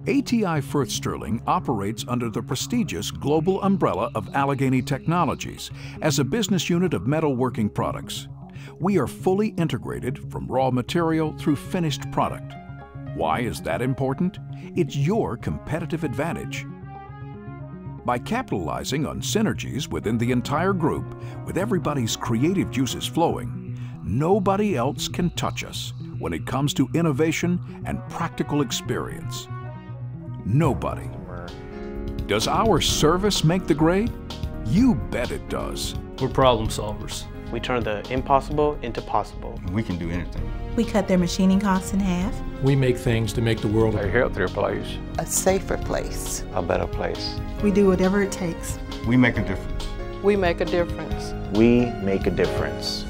ATI Firth Sterling operates under the prestigious global umbrella of Allegheny Technologies as a business unit of metalworking products. We are fully integrated from raw material through finished product. Why is that important? It's your competitive advantage. By capitalizing on synergies within the entire group, with everybody's creative juices flowing, nobody else can touch us when it comes to innovation and practical experience. Nobody. Does our service make the grade? You bet it does. We're problem solvers. We turn the impossible into possible. We can do anything. We cut their machining costs in half. We make things to make the world a healthier place, a safer place, a better place. We do whatever it takes. We make a difference. We make a difference. We make a difference.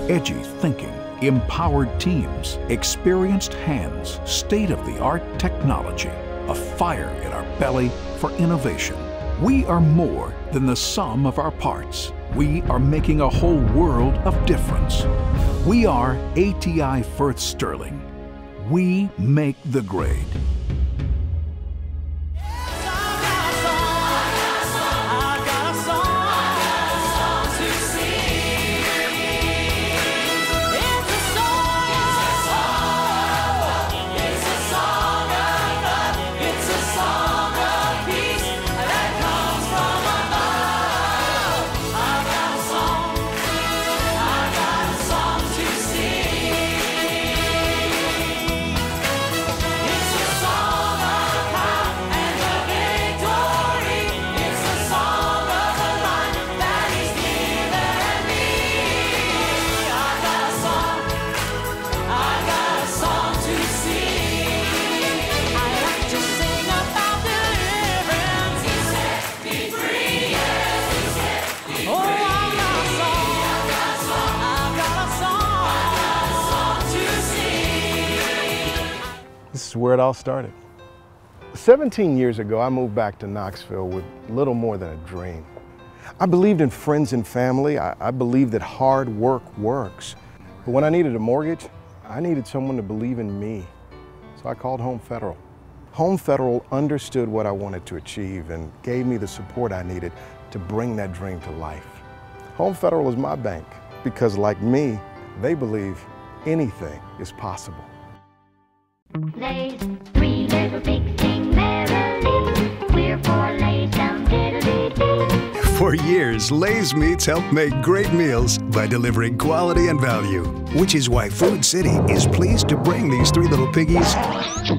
Edgy thinking, empowered teams, experienced hands, state-of-the-art technology, a fire in our belly for innovation. We are more than the sum of our parts. We are making a whole world of difference. We are ATI Firth Sterling. We make the grade. This is where it all started. 17 years ago, I moved back to Knoxville with little more than a dream. I believed in friends and family. I believed that hard work works. But when I needed a mortgage, I needed someone to believe in me. So I called Home Federal. Home Federal understood what I wanted to achieve and gave me the support I needed to bring that dream to life. Home Federal is my bank because, like me, they believe anything is possible. Lay's, 3 little pigs sing merrily. We're 4 Lays down diddly-dee. For years, Lay's Meats helped make great meals by delivering quality and value, which is why Food City is pleased to bring these 3 little piggies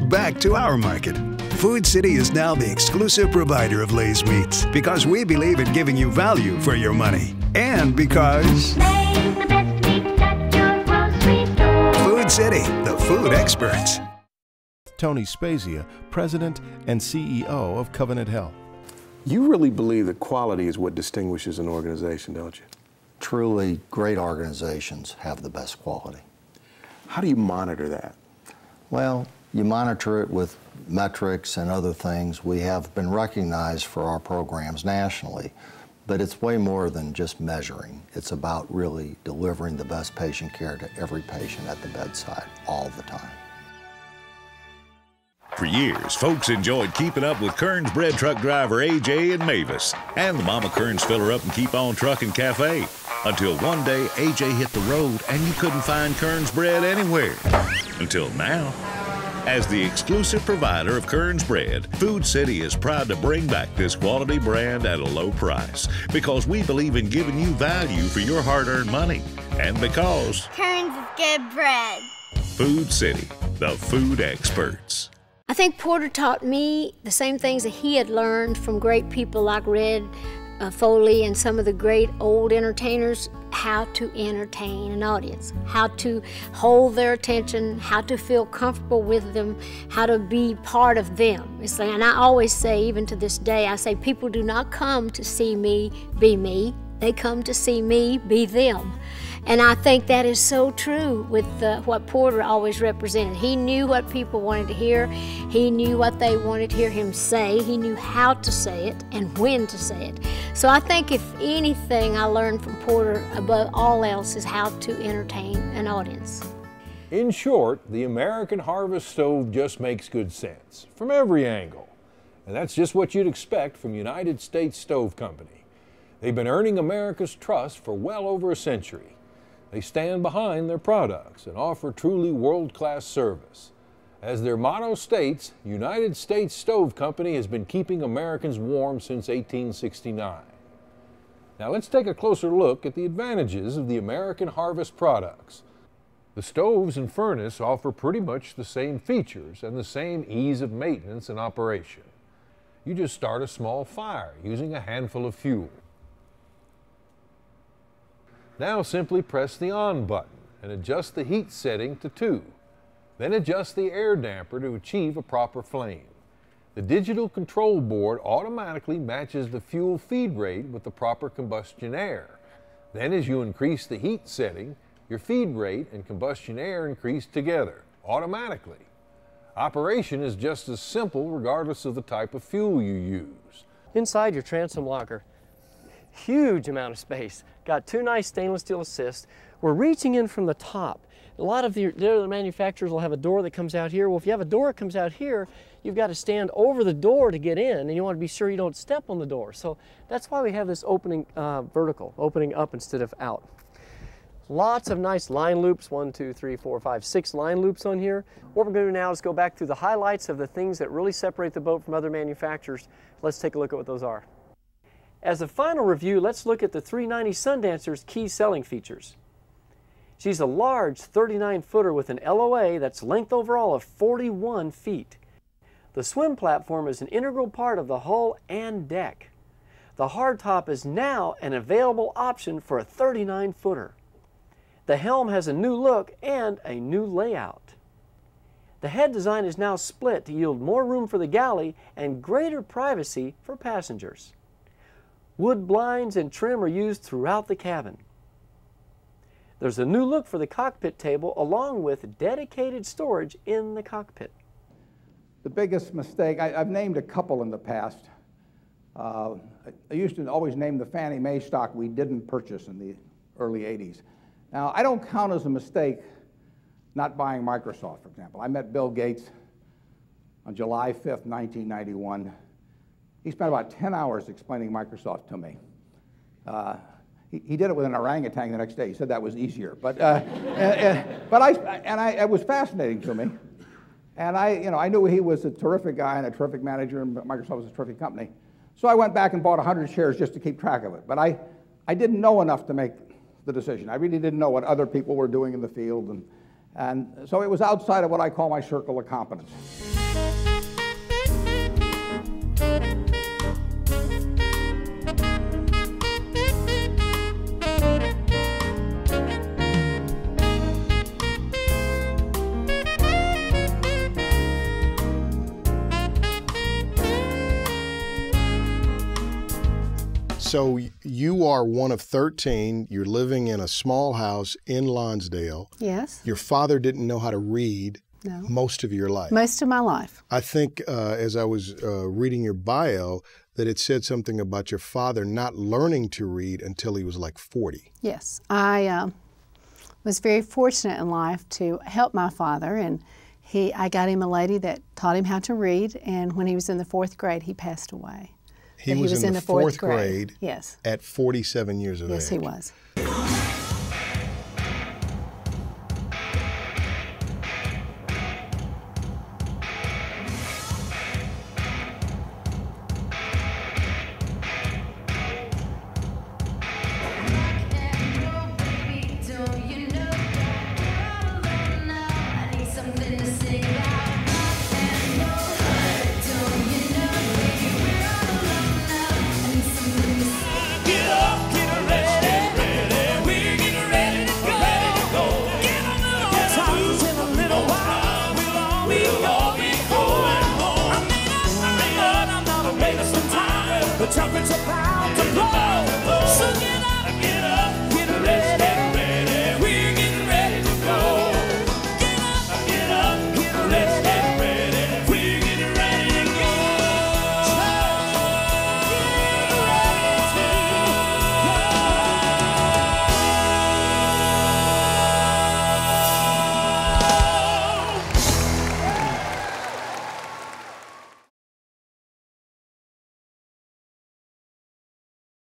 back to our market. Food City is now the exclusive provider of Lay's Meats because we believe in giving you value for your money. And because Lay's, the best meats at your grocery store. Food City, the food experts. Tony Spezia, President and CEO of Covenant Health. You really believe that quality is what distinguishes an organization, don't you? Truly great organizations have the best quality. How do you monitor that? Well, you monitor it with metrics and other things. We have been recognized for our programs nationally, but it's way more than just measuring. It's about really delivering the best patient care to every patient at the bedside all the time. For years, folks enjoyed keeping up with Kern's bread truck driver AJ and Mavis and the Mama Kern's Filler Up and Keep On Truckin' Cafe. Until one day, AJ hit the road and you couldn't find Kern's bread anywhere. Until now. As the exclusive provider of Kern's bread, Food City is proud to bring back this quality brand at a low price because we believe in giving you value for your hard-earned money. And because Kern's is good bread. Food City, the food experts. I think Porter taught me the same things that he had learned from great people like Red Foley and some of the great old entertainers, how to entertain an audience, how to hold their attention, how to feel comfortable with them, how to be part of them. And I always say, even to this day, I say people do not come to see me be me, they come to see me be them. And I think that is so true with what Porter always represented. He knew what people wanted to hear. He knew what they wanted to hear him say. He knew how to say it and when to say it. So I think if anything I learned from Porter above all else is how to entertain an audience. In short, the American Harvest stove just makes good sense from every angle. And that's just what you'd expect from United States Stove Company. They've been earning America's trust for well over a century. They stand behind their products and offer truly world-class service. As their motto states, United States Stove Company has been keeping Americans warm since 1869. Now let's take a closer look at the advantages of the American Harvest products. The stoves and furnace offer pretty much the same features and the same ease of maintenance and operation. You just start a small fire using a handful of fuel. Now simply press the on button and adjust the heat setting to 2. Then adjust the air damper to achieve a proper flame. The digital control board automatically matches the fuel feed rate with the proper combustion air. Then as you increase the heat setting, your feed rate and combustion air increase together, automatically. Operation is just as simple regardless of the type of fuel you use. Inside your transom locker, huge amount of space. Got 2 nice stainless steel assists. We're reaching in from the top. A lot of the other manufacturers will have a door that comes out here. Well, if you have a door that comes out here, you've got to stand over the door to get in, and you want to be sure you don't step on the door. So that's why we have this opening vertical, opening up instead of out. Lots of nice line loops, 1, 2, 3, 4, 5, 6 line loops on here. What we're going to do now is go back through the highlights of the things that really separate the boat from other manufacturers. Let's take a look at what those are. As a final review, let's look at the 390 Sundancer's key selling features. She's a large 39-footer with an LOA that's length overall of 41 feet. The swim platform is an integral part of the hull and deck. The hardtop is now an available option for a 39-footer. The helm has a new look and a new layout. The head design is now split to yield more room for the galley and greater privacy for passengers. Wood blinds and trim are used throughout the cabin. There's a new look for the cockpit table along with dedicated storage in the cockpit. The biggest mistake, I've named a couple in the past. I used to always name the Fannie Mae stock we didn't purchase in the early 80s. Now, I don't count as a mistake not buying Microsoft, for example. I met Bill Gates on July 5th, 1991. He spent about 10 hours explaining Microsoft to me. He did it with an orangutan the next day. He said that was easier. But it was fascinating to me. And I knew he was a terrific guy and a terrific manager, and Microsoft was a terrific company. So I went back and bought 100 shares just to keep track of it. But I didn't know enough to make the decision. I really didn't know what other people were doing in the field. And so it was outside of what I call my circle of competence. So you are one of 13. You're living in a small house in Lonsdale. Yes. Your father didn't know how to read No. most of your life. Most of my life. I think as I was reading your bio that it said something about your father not learning to read until he was like 40. Yes. I was very fortunate in life to help my father, and I got him a lady that taught him how to read, and when he was in the 4th grade, he passed away. He was in the 4th grade Yes. at 47 years of age. Yes, he was.